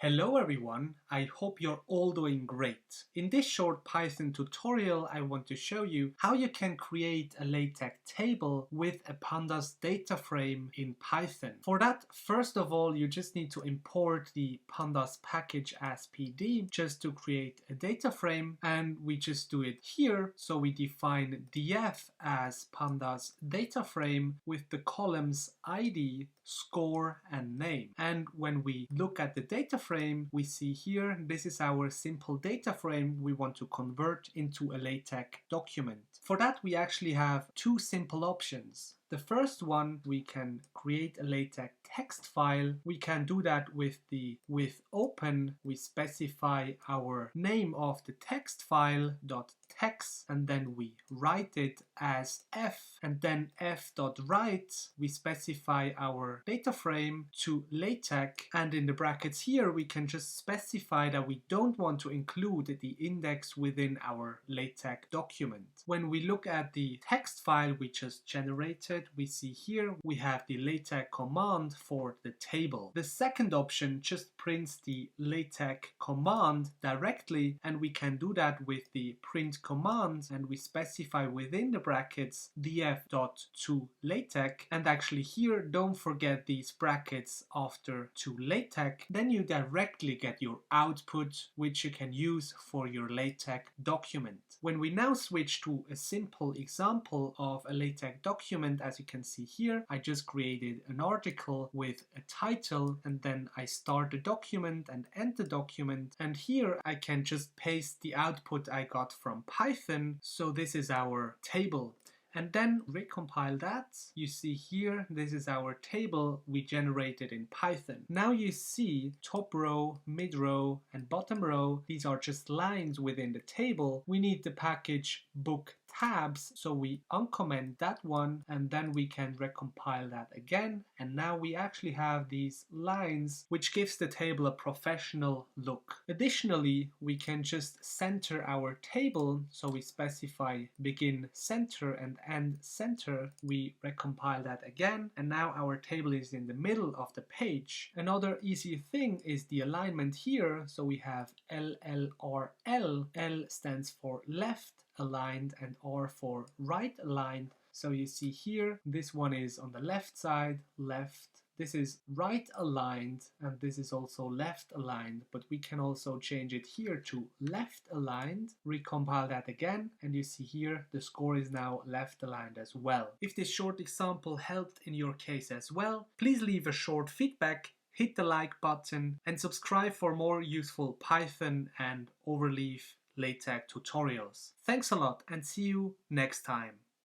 Hello everyone, I hope you're all doing great. In this short Python tutorial I want to show you how you can create a LaTeX table with a pandas data frame in Python. For that, first of all, you just need to import the pandas package as PD just to create a data frame, and we just do it here. So we define df as pandas data frame with the columns ID, score and name. And when we look at the data frame, we see here this is our simple data frame we want to convert into a LaTeX document. For that, we actually have two simple options. The first one, we can create a LaTeX text file. We can do that with open. We specify our name of the text file .text, and then we write it as f, and then f.write. We specify our data frame to LaTeX, and in the brackets here we can just specify that we don't want to include the index within our LaTeX document. When we look at the text file we just generated, we see here we have the LaTeX command for the table. The second option just prints the LaTeX command directly, and we can do that with the print command, and we specify within the brackets df.toLaTeX, and actually here don't forget these brackets after to LaTeX. Then you directly get your output, which you can use for your LaTeX document. When we now switch to a simple example of a LaTeX document, as you can see here, I just created an article with a title, and then I start the document and end the document, and here I can just paste the output I got from Python. So this is our table. And then recompile that. You see here, this is our table we generated in Python. Now you see top row, mid row, and bottom row. These are just lines within the table. We need the package book tabs, so we uncomment that one, and then we can recompile that again, and now we actually have these lines, which gives the table a professional look. Additionally, we can just center our table, so we specify begin center and end center. We recompile that again, and now our table is in the middle of the page. Another easy thing is the alignment here, so we have LLRL. L stands for left aligned and R for right aligned. So you see here, this one is on the left side, left. This is right aligned, and this is also left aligned, but we can also change it here to left aligned. Recompile that again, and you see here the score is now left aligned as well. If this short example helped in your case as well, please leave a short feedback, hit the like button, and subscribe for more useful Python and overleaf LaTeX tutorials. Thanks a lot, and see you next time.